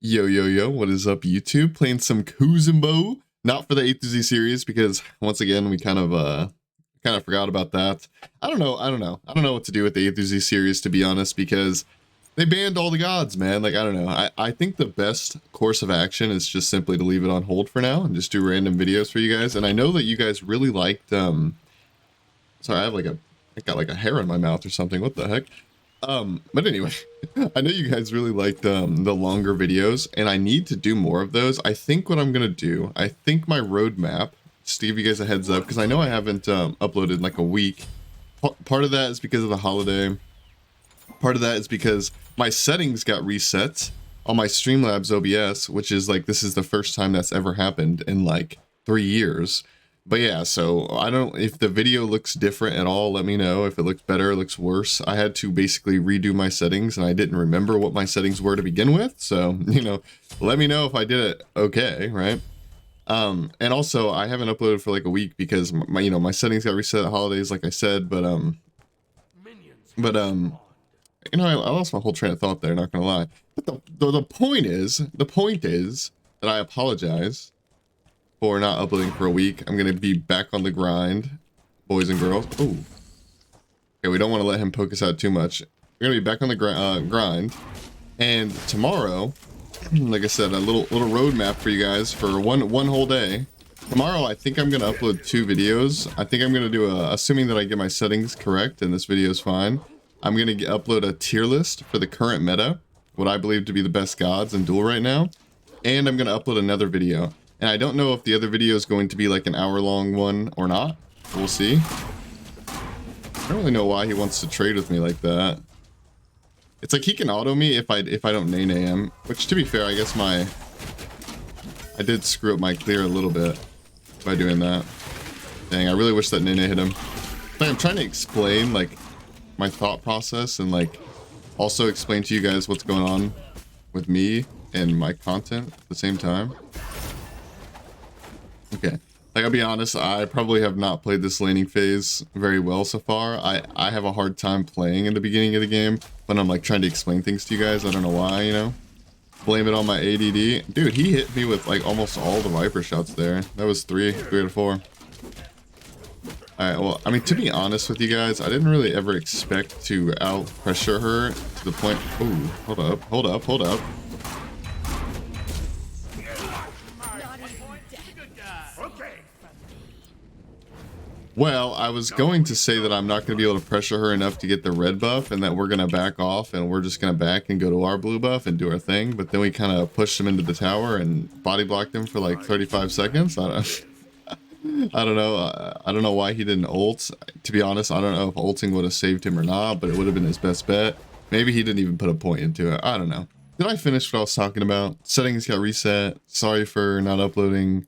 Yo, yo, yo, what is up, YouTube? Playing some Kuzenbo, not for the A through Z series, because once again, we kind of forgot about that. I don't know what to do with the A through Z series, to be honest, because they banned all the gods, man. Like, I don't know. I think the best course of action is just simply to leave it on hold for now and just do random videos for you guys. And I know that you guys really liked, sorry, I got like a hair in my mouth or something. What the heck? But anyway, I know you guys really liked the longer videos, and I need to do more of those. I think what I'm gonna do, I think my roadmap, just to give you guys a heads up, because I know I haven't uploaded in like a week. Part of that is because of the holiday. Part of that is because my settings got reset on my Streamlabs OBS, which is like, this is the first time that's ever happened in like 3 years. But yeah, so I don't, if the video looks different at all, let me know. If it looks better, it looks worse. I had to basically redo my settings, and I didn't remember what my settings were to begin with. So, you know, let me know if I did it okay, right? And also, I haven't uploaded for like a week because my settings got reset at holidays, like I said. But I lost my whole train of thought there, not gonna lie. But the point is that I apologize for not uploading for a week. I'm gonna be back on the grind, boys and girls. Ooh. Okay, we don't want to let him poke us out too much. We're gonna be back on the grind, and tomorrow, like I said, a little roadmap for you guys for one whole day. Tomorrow, I think I'm gonna upload 2 videos. I think I'm gonna do assuming that I get my settings correct and this video is fine, I'm gonna upload a tier list for the current meta, what I believe to be the best gods in Duel right now, and I'm gonna upload another video. And I don't know if the other video is going to be like an hour-long one or not. We'll see. I don't really know why he wants to trade with me like that. It's like he can auto me if I don't nene him, which, to be fair, I guess I did screw up my clear a little bit by doing that. Dang, I really wish that nene hit him. But I'm trying to explain like my thought process and like also explain to you guys what's going on with me and my content at the same time. Okay, like, I'll be honest, I probably have not played this laning phase very well so far. I have a hard time playing in the beginning of the game when I'm like trying to explain things to you guys. I don't know why, you know. Blame it on my ADD. Dude, he hit me with like almost all the Viper shots there. That was 3 out of 4. Alright, well, I mean, to be honest with you guys, I didn't really ever expect to out pressure her to the point. Ooh, hold up. Well, I was going to say that I'm not going to be able to pressure her enough to get the red buff, and that we're going to back off and we're just going to back and go to our blue buff and do our thing. But then we kind of pushed him into the tower and body blocked him for like 35 seconds. I don't know. I don't know why he didn't ult. To be honest, I don't know if ulting would have saved him or not, but it would have been his best bet. Maybe he didn't even put a point into it. I don't know. Did I finish what I was talking about? Settings got reset. Sorry for not uploading.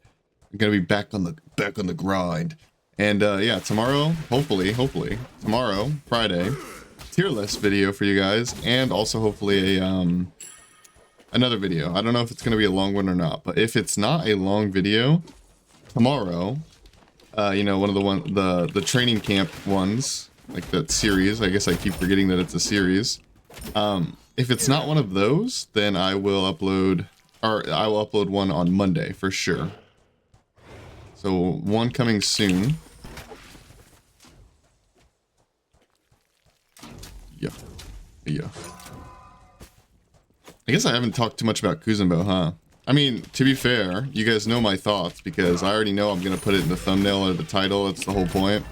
I'm going to be back on the grind. And yeah, tomorrow, hopefully, tomorrow, Friday, tier list video for you guys, and also hopefully a another video. I don't know if it's gonna be a long one or not, but if it's not a long video, tomorrow, you know, one of the training camp ones, like that series. I guess I keep forgetting that it's a series. If it's not one of those, then I will upload one on Monday for sure. So one coming soon. Yeah. I guess I haven't talked too much about Kuzenbo, huh? I mean, to be fair, you guys know my thoughts because I already know I'm gonna put it in the thumbnail or the title. That's the whole point.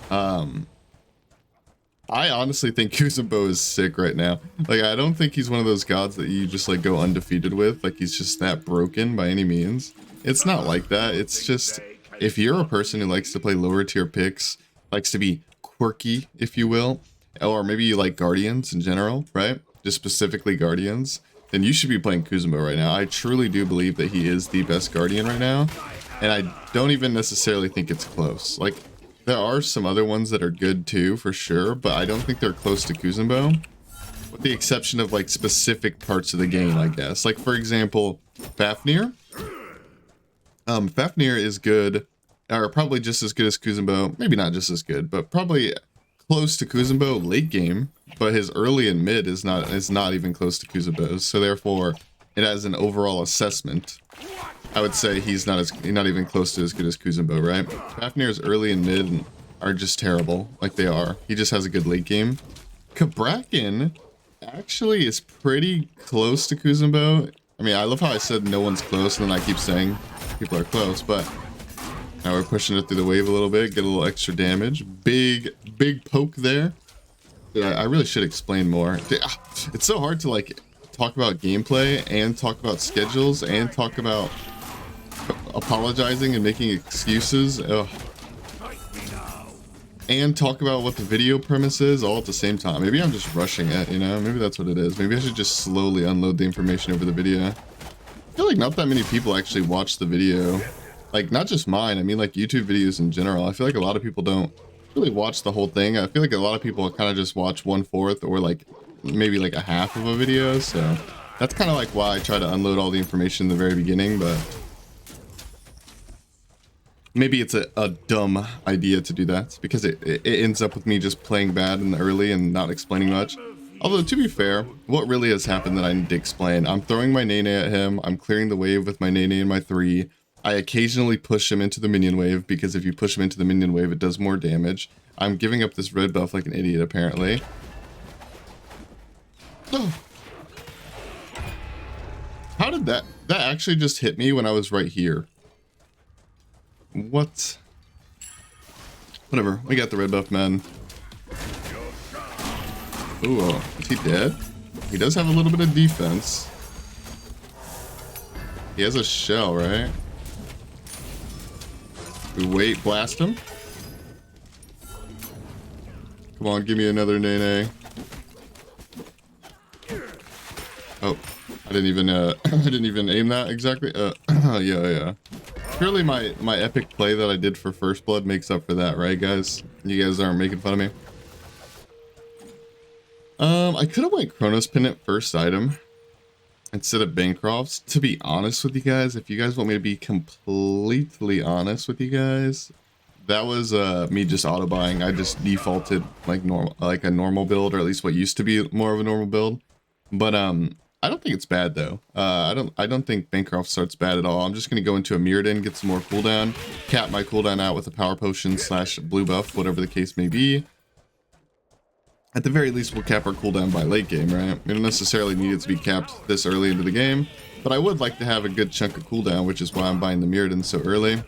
I honestly think Kuzenbo is sick right now. Like, I don't think he's one of those gods that you just like go undefeated with. Like, he's just that broken by any means. It's not like that. It's just, if you're a person who likes to play lower tier picks, likes to be quirky, if you will, or maybe you like Guardians in general, right? Just specifically Guardians, then you should be playing Kuzenbo right now. I truly do believe that he is the best Guardian right now, and I don't even necessarily think it's close. Like, there are some other ones that are good too, for sure, but I don't think they're close to Kuzenbo, with the exception of like specific parts of the game, I guess. Like, for example, Fafnir. Fafnir is good, or probably just as good as Kuzenbo. Maybe not just as good, but probably close to Kuzenbo late game. But his early and mid is not even close to Kuzenbo's. So therefore, it as an overall assessment, I would say he's not even close to as good as Kuzenbo, right? Fafnir's early and mid are just terrible, like they are. He just has a good late game. Kabrakan actually is pretty close to Kuzenbo. I mean, I love how I said no one's close, and then I keep saying people are close, but now we're pushing it through the wave a little bit, get a little extra damage. Big poke there. Dude, I really should explain more. Dude, it's so hard to like talk about gameplay and talk about schedules and talk about apologizing and making excuses. Ugh. And talk about what the video premise is all at the same time. Maybe I'm just rushing it, you know? Maybe that's what it is. Maybe I should just slowly unload the information over the video. I feel like not that many people actually watch the video. Like, not just mine, I mean like YouTube videos in general. I feel like a lot of people don't really watch the whole thing. I feel like a lot of people kind of just watch 1/4 or like maybe like a half of a video. So that's kind of like why I try to unload all the information in the very beginning, but maybe it's a dumb idea to do that because it ends up with me just playing bad in the early and not explaining much. Although, to be fair, what really has happened that I need to explain? I'm throwing my Nene at him. I'm clearing the wave with my Nene and my 3. I occasionally push him into the minion wave because if you push him into the minion wave, it does more damage. I'm giving up this red buff like an idiot, apparently. Oh. How did that actually just hit me when I was right here? What? Whatever, we got the red buff, man. Ooh, is he dead? He does have a little bit of defense. He has a shell, right? We wait, blast him. Come on, give me another Nene. Oh, I didn't even aim that exactly. Yeah. Surely my epic play that I did for First Blood makes up for that, right, guys? You guys aren't making fun of me. I could have went Chronos Pendant first item instead of Bancroft's. To be honest with you guys, if you guys want me to be completely honest with you guys, that was me just auto buying. I just defaulted like a normal build, or at least what used to be more of a normal build. But I don't think it's bad though. I don't think Bancroft starts bad at all. I'm just gonna go into a Mirrodin, get some more cooldown, cap my cooldown out with a power potion / blue buff, whatever the case may be. At the very least, we'll cap our cooldown by late game, right? We don't necessarily need it to be capped this early into the game, but I would like to have a good chunk of cooldown, which is why I'm buying the Mirrodin so early.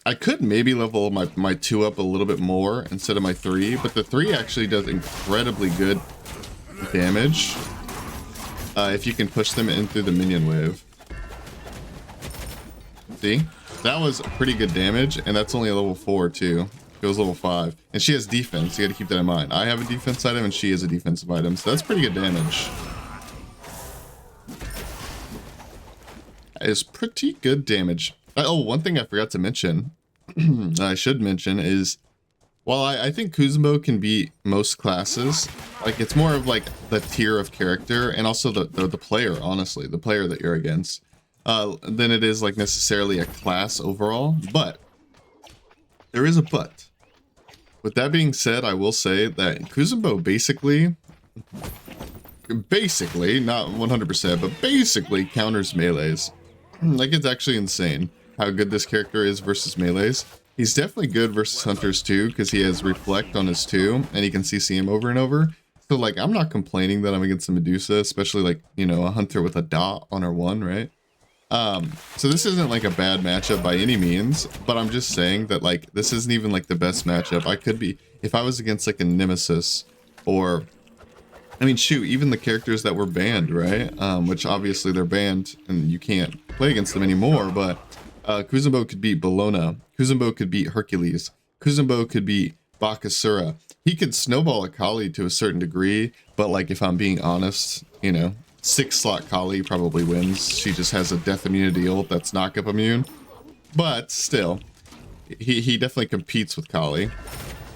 I could maybe level my 2 up a little bit more instead of my 3, but the 3 actually does incredibly good damage if you can push them in through the minion wave. See? That was pretty good damage, and that's only a level 4 too. It was level 5. And she has defense, you gotta keep that in mind. I have a defense item and she has a defensive item, so that's pretty good damage. That is pretty good damage. Oh, one thing I forgot to mention, I should mention, is while I think Kuzenbo can beat most classes, like it's more of like the tier of character and also the player, honestly, the player that you're against, than it is like necessarily a class overall. But there is a but. With that being said, I will say that Kuzenbo basically, not 100%, but basically counters melees. Like, it's actually insane how good this character is versus melees. He's definitely good versus hunters too, because he has reflect on his 2 and he can CC him over and over. So like, I'm not complaining that I'm against a Medusa, especially like, you know, a hunter with a dot on her 1, right? So this isn't like a bad matchup by any means, but I'm just saying that like, this isn't even like the best matchup. I could be, if I was against like a Nemesis, or, I mean, shoot, even the characters that were banned, right? Which obviously they're banned and you can't play against them anymore, but Kuzenbo could beat Bellona. Kuzenbo could beat Hercules. Kuzenbo could beat Bakasura. He could snowball a Kali to a certain degree, but like, if I'm being honest, you know, 6-slot Kali probably wins. She just has a death immunity ult that's knock-up immune. But still, he definitely competes with Kali.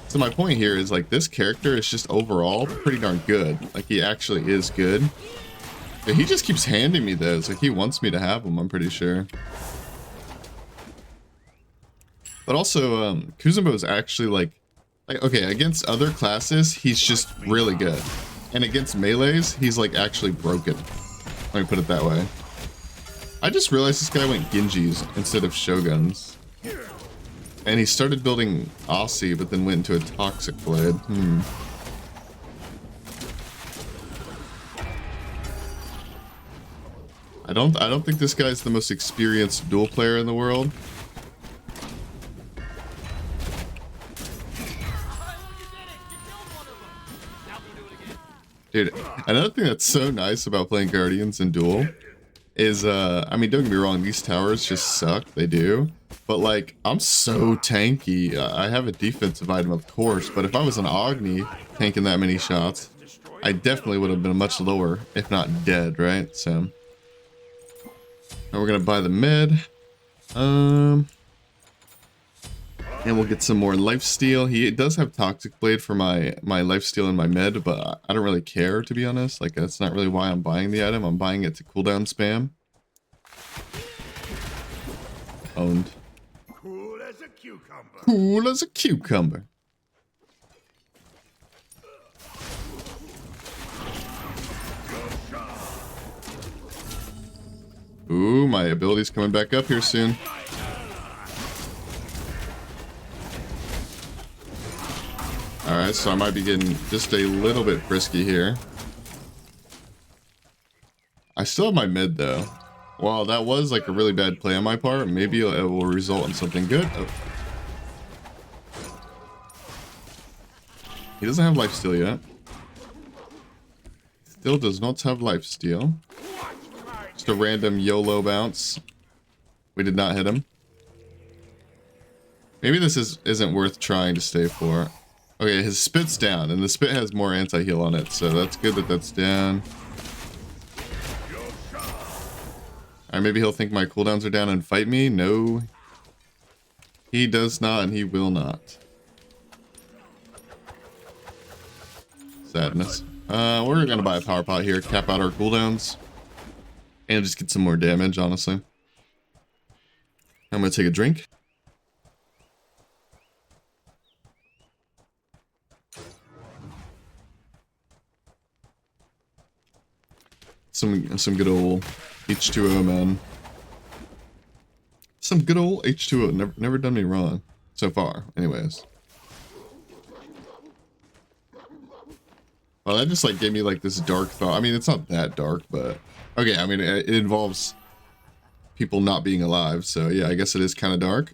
So my point here is like, this character is just overall pretty darn good. Like, he actually is good. But he just keeps handing me those. Like, he wants me to have them, I'm pretty sure. But also, Kuzenbo is actually like, okay, against other classes, he's just really good. And against melees, he's like actually broken. Let me put it that way. I just realized this guy went Genjis instead of Shoguns. And he started building Aussie, but then went into a Toxic Blade. I don't think this guy's the most experienced duel player in the world. Dude, another thing that's so nice about playing Guardians in Duel is, I mean, don't get me wrong, these towers just suck, they do. But like, I'm so tanky. I have a defensive item, of course, but if I was an Agni tanking that many shots, I definitely would have been much lower, if not dead, right? So, now we're gonna buy the mid. And we'll get some more lifesteal. He does have Toxic Blade for my lifesteal and my med, but I don't really care, to be honest. Like, that's not really why I'm buying the item. I'm buying it to cooldown spam. Owned. Cool as a cucumber. Cool as a cucumber. Ooh, my ability's coming back up here soon. Alright, so I might be getting just a little bit frisky here. I still have my mid though. Well, that was like a really bad play on my part. Maybe it will result in something good. Oh. He doesn't have lifesteal yet. Still does not have lifesteal. Just a random YOLO bounce. We did not hit him. Maybe this isn't worth trying to stay for. Okay, his spit's down, and the spit has more anti-heal on it, so that's good that that's down. Alright, maybe he'll think my cooldowns are down and fight me. No. He does not, and he will not. Sadness. We're gonna buy a power pot here, cap out our cooldowns, and just get some more damage, honestly. I'm gonna take a drink. Some good old H2O, man. Some good old H2O. Never done me wrong so far. Anyways. Well, that just like gave me like this dark thought. I mean, it's not that dark, but okay. I mean, it involves people not being alive, so yeah, I guess it is kind of dark.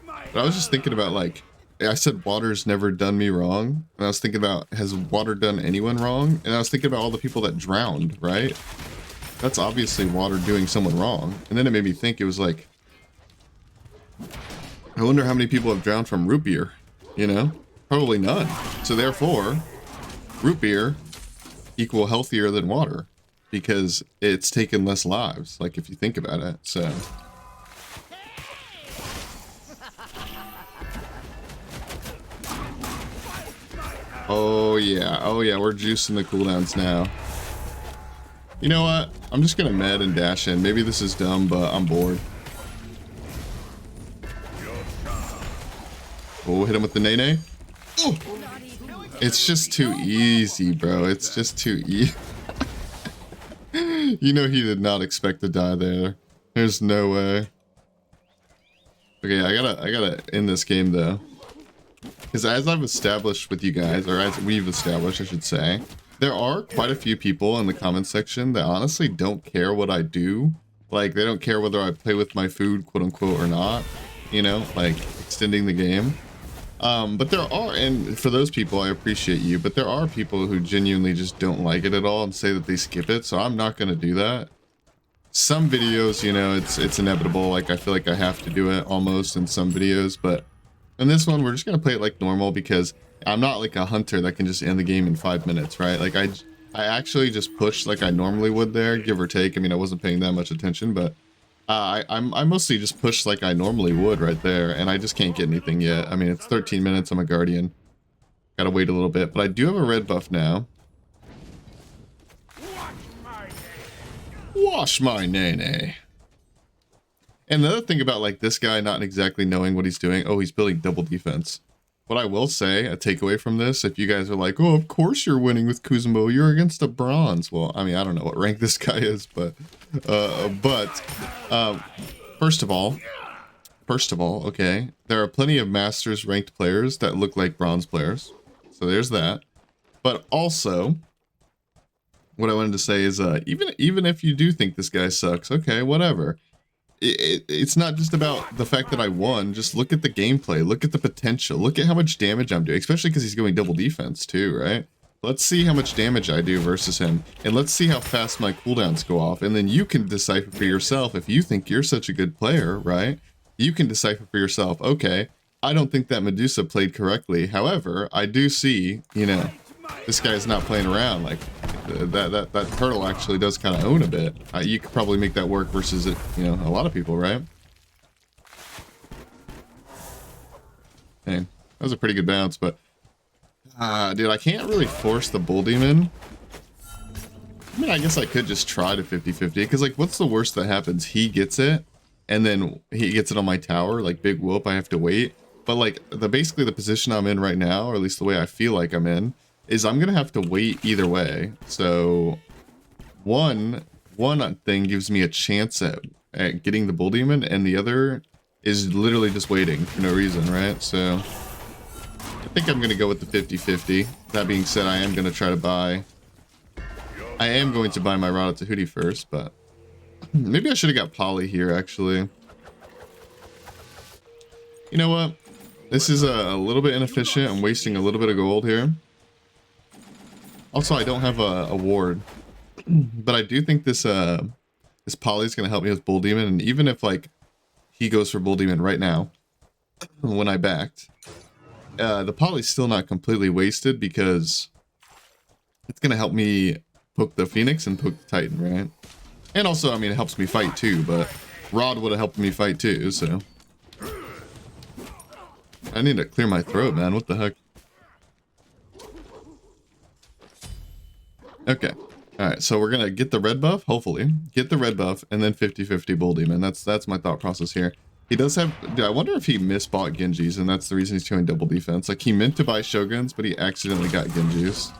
But I was just thinking about like, I said water's never done me wrong, and I was thinking about, has water done anyone wrong? And I was thinking about all the people that drowned, right? That's obviously water doing someone wrong. And then it made me think, it was like, I wonder how many people have drowned from root beer, you know? Probably none. So therefore, root beer equal healthier than water, because it's taken less lives, like if you think about it, so... Oh yeah, we're juicing the cooldowns now. You know what? I'm just gonna med and dash in. Maybe this is dumb, but I'm bored. Oh, hit him with the nay-nay. Oh! It's just too easy, bro. It's just too easy. You know he did not expect to die there. There's no way. Okay, I gotta end this game though. Because as I've established with you guys, or as we've established, I should say, there are quite a few people in the comment section that honestly don't care what I do. Like, they don't care whether I play with my food, quote unquote, or not. You know, like, extending the game. But there are, and for those people, I appreciate you, but there are people who genuinely just don't like it at all and say that they skip it, so I'm not going to do that. Some videos, you know, it's inevitable. Like, I feel like I have to do it almost in some videos, but... in this one, we're just going to play it like normal, because I'm not like a hunter that can just end the game in 5 minutes, right? Like, I actually just pushed like I normally would there, give or take. I mean, I wasn't paying that much attention, but I mostly just pushed like I normally would right there, and I just can't get anything yet. I mean, it's 13 minutes, I'm a guardian. Gotta wait a little bit, but I do have a red buff now. Wash my nay-nay. And the other thing about like this guy not exactly knowing what he's doing, oh, he's building double defense. What I will say, a takeaway from this, if you guys are like, oh, of course you're winning with Kuzenbo, you're against a bronze. Well, I mean, I don't know what rank this guy is, but first of all, okay, there are plenty of Masters ranked players that look like bronze players. So there's that. But also, what I wanted to say is, even if you do think this guy sucks, okay, whatever. It's not just about the fact that I won. Just look at the gameplay. Look at the potential. Look at how much damage I'm doing, especially because he's going double defense too, right? Let's see how much damage I do versus him, and let's see how fast my cooldowns go off, and then you can decipher for yourself if you think you're such a good player, right? You can decipher for yourself, okay, I don't think that Medusa played correctly. However, I do see, you know, this guy's not playing around. Like, that turtle actually does kind of own a bit. You could probably make that work versus it, you know, a lot of people, right? Hey, that was a pretty good bounce, but dude, I can't really force the bull demon. I mean, I guess I could just try to 50-50, because like, what's the worst that happens? He gets it, and then he gets it on my tower, like big whoop, I have to wait. But like, basically the position I'm in right now, or at least the way I feel like I'm in, is I'm gonna have to wait either way. So one thing gives me a chance at getting the bull demon, and the other is literally just waiting for no reason, right? So I think I'm gonna go with the 50-50. That being said, I am going to buy my Rada Tahuti first, but maybe I should have got Poly here, actually. You know what? This is a little bit inefficient. I'm wasting a little bit of gold here. Also, I don't have a ward, but I do think this Poly is going to help me with Bull Demon, and even if like he goes for Bull Demon right now, when I backed, the Poly's still not completely wasted, because it's going to help me poke the Phoenix and poke the Titan, right? And also, I mean, it helps me fight too, but Rod would have helped me fight too, so. I need to clear my throat, man. What the heck? Okay. Alright, so we're gonna get the red buff, hopefully. Get the red buff, and then 50-50 Bull Demon. That's my thought process here. He does have... Dude, I wonder if he misbought Genjis, and that's the reason he's doing double defense. Like, he meant to buy Shoguns, but he accidentally got Genjis.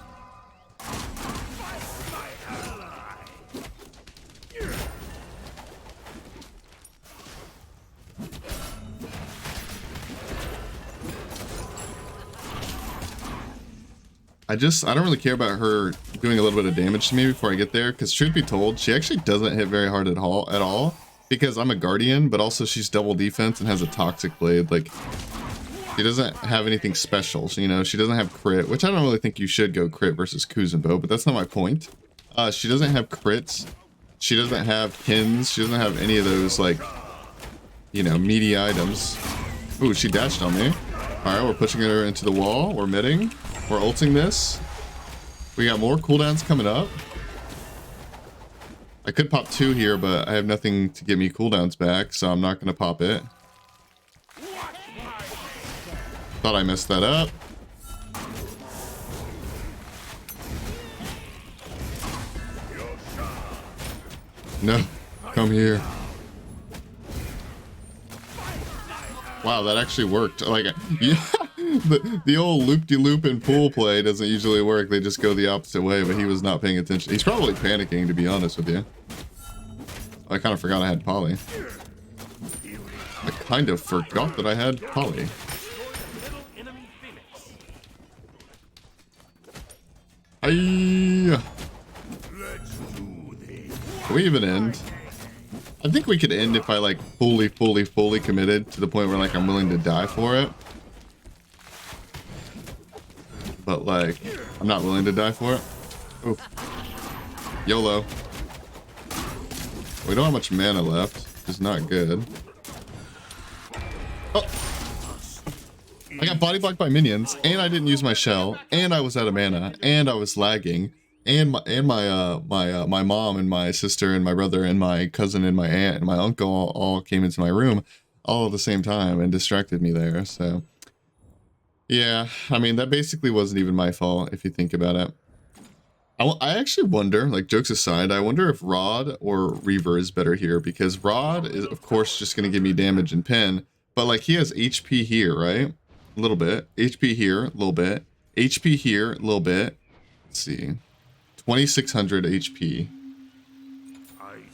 I don't really care about her doing a little bit of damage to me before I get there, because truth be told, she actually doesn't hit very hard at all, because I'm a Guardian, but also she's double defense and has a Toxic Blade. Like, she doesn't have anything special, you know, she doesn't have crit, which I don't really think you should go crit versus Kuzenbo, but that's not my point. She doesn't have crits, she doesn't have kins, she doesn't have any of those, like, you know, meaty items. Ooh, she dashed on me. Alright, we're pushing her into the wall, we're midding. We're ulting this. We got more cooldowns coming up. I could pop 2 here, but I have nothing to get me cooldowns back, so I'm not going to pop it. Thought I messed that up. No, come here. Wow, that actually worked. Like, yeah. The old loop-de-loop in pool play doesn't usually work. They just go the opposite way, but he was not paying attention. He's probably panicking, to be honest with you. I kind of forgot I had Poly. I kind of forgot that I had Poly. Can we even end? I think we could end if I like fully committed to the point where like I'm willing to die for it. But like, I'm not willing to die for it. Ooh. YOLO. We don't have much mana left. It's not good. Oh! I got body blocked by minions, and I didn't use my shell, and I was out of mana, and I was lagging, and my mom and my sister and my brother and my cousin and my aunt and my uncle all came into my room all at the same time and distracted me there, so. Yeah, I mean, that basically wasn't even my fault, if you think about it. I actually wonder, like, jokes aside, I wonder if Rod or Reaver is better here, because Rod is, of course, just going to give me damage and pin, but, like, he has HP here, right? a little bit. HP here, a little bit. HP here, a little bit. Let's see. 2600 HP.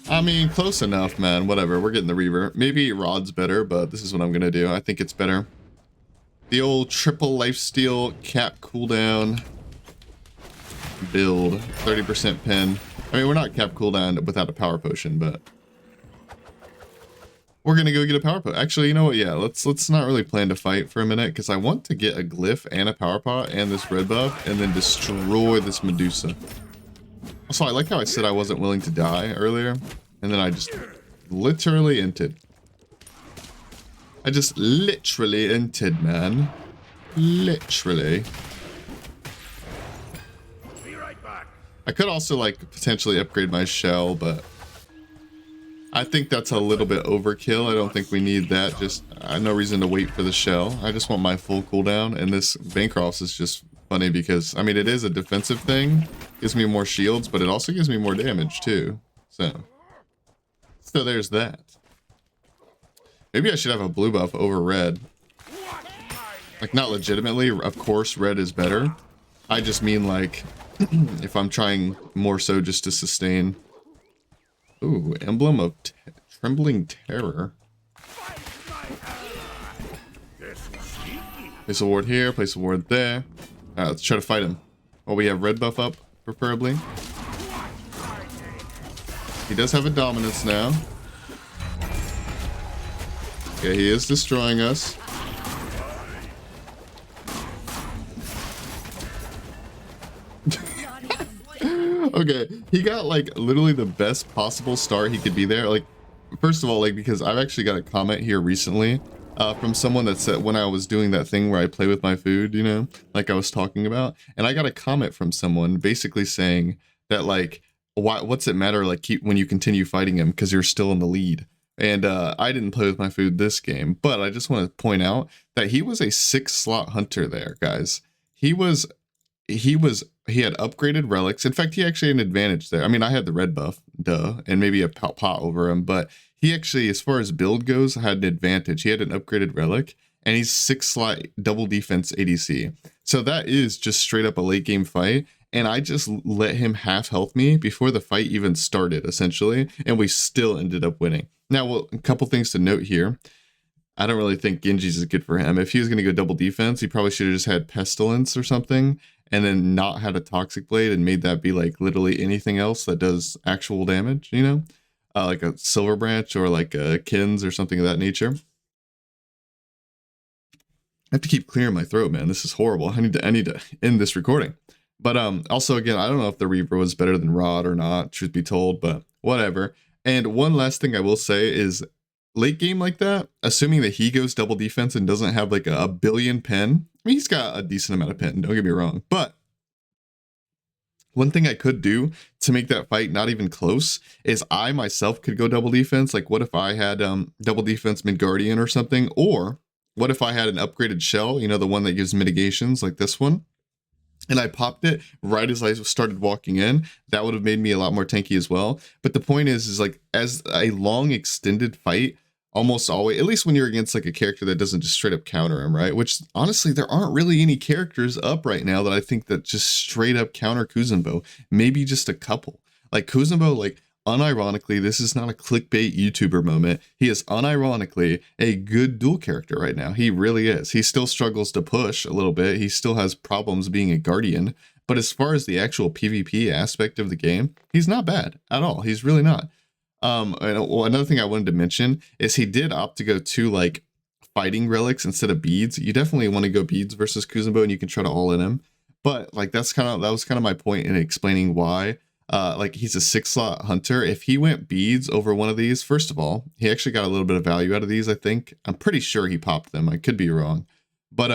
I mean, close enough, man. Whatever. We're getting the Reaver. Maybe Rod's better, but this is what I'm going to do. I think it's better. The old triple lifesteal cap cooldown build. 30% pin. I mean, we're not cap cooldown without a power potion, but we're going to go get a power pot. Actually, you know what? Yeah, let's not really plan to fight for a minute because I want to get a glyph and a power pot and this red buff and then destroy this Medusa. Also, I like how I said I wasn't willing to die earlier, and then I just literally entered. I just literally entered, man. Literally. Be right back. I could also, like, potentially upgrade my shell, but I think that's a little bit overkill. I don't think we need that. Just, I have no reason to wait for the shell. I just want my full cooldown, and this Bancroft's is just funny because, I mean, it is a defensive thing. Gives me more shields, but it also gives me more damage, too. So there's that. Maybe I should have a blue buff over red. Like, not legitimately. Of course, red is better. I just mean, like, if I'm trying more so just to sustain. Ooh, Emblem of Trembling Terror. Place a ward here, place a ward there. Alright, let's try to fight him. Oh, we have red buff up, preferably. He does have a dominance now. Okay, he is destroying us. Okay, he got like literally the best possible start he could be there. Like, first of all, like, because I've actually got a comment here recently from someone that said when I was doing that thing where I play with my food, you know, like I was talking about, and I got a comment from someone basically saying that, like, what's it matter, like, when you continue fighting him because you're still in the lead. And I didn't play with my food this game, but I just want to point out that he was a 6-slot hunter there, guys. He had upgraded relics. In fact, he actually had an advantage there. I mean, I had the red buff, duh, and maybe a pot over him, but he actually, as far as build goes, had an advantage. He had an upgraded relic, and he's 6-slot double defense ADC. So that is just straight up a late game fight, and I just let him half health me before the fight even started, essentially, and we still ended up winning. Now, well, a couple things to note here. I don't really think Genji's is good for him. If he was going to go double defense, he probably should have just had Pestilence or something, and then not had a Toxic Blade and made that be like literally anything else that does actual damage, you know? Like a Silver Branch or like a Kins or something of that nature. I have to keep clearing my throat, man. This is horrible. I need to end this recording. But also, again, I don't know if the Reaper was better than Rod or not, truth be told, but whatever. And one last thing I will say is, late game like that, assuming that he goes double defense and doesn't have like a billion pen, I mean, he's got a decent amount of pen, don't get me wrong, but one thing I could do to make that fight not even close is I myself could go double defense. Like, what if I had double defense Midgardian or something? Or what if I had an upgraded shell, you know, the one that gives mitigations like this one, and I popped it right as I started walking in? That would have made me a lot more tanky as well. But the point is like, as a long extended fight, almost always, at least when you're against like a character that doesn't just straight up counter him, right? Which honestly, there aren't really any characters up right now that I think that just straight up counter Kuzenbo. Maybe just a couple. Like Kuzenbo, like, unironically, this is not a clickbait YouTuber moment. He is unironically a good duel character right now. He really is. He still struggles to push a little bit. He still has problems being a guardian. But as far as the actual PvP aspect of the game, he's not bad at all. He's really not. And another thing I wanted to mention is he did opt to go to like fighting relics instead of beads. You definitely want to go beads versus Kuzenbo, and you can try to all in him. But like that was kind of my point in explaining why. Like, he's a 6-slot hunter. If he went beads over one of these, first of all, he actually got a little bit of value out of these, I think. I'm pretty sure he popped them. I could be wrong. But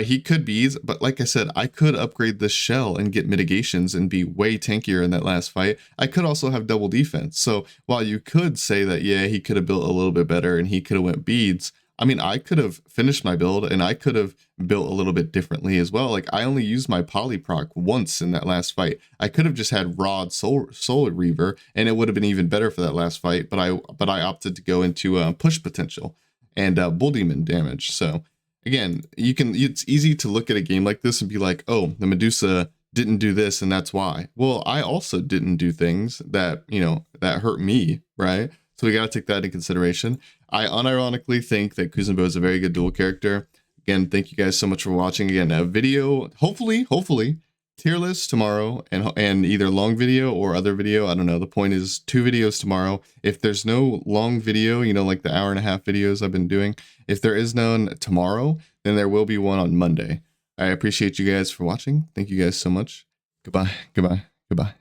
he could beads. But like I said, I could upgrade this shell and get mitigations and be way tankier in that last fight. I could also have double defense. So while you could say that, yeah, he could have built a little bit better and he could have went beads, I mean, I could have finished my build and I could have built a little bit differently as well. Like, I only used my polyproc once in that last fight. I could have just had Rod Soul Reaver and it would have been even better for that last fight. But I opted to go into push potential and Bull Demon damage. So again, it's easy to look at a game like this and be like, oh, the Medusa didn't do this and that's why. Well, I also didn't do things that, you know, that hurt me, right? So we got to take that into consideration. I unironically think that Kuzenbo is a very good duel character. Again, thank you guys so much for watching. Again, a video, hopefully, tier list tomorrow, and either long video or other video. I don't know. The point is 2 videos tomorrow. If there's no long video, you know, like the hour-and-a-half videos I've been doing, if there is none tomorrow, then there will be one on Monday. I appreciate you guys for watching. Thank you guys so much. Goodbye. Goodbye. Goodbye.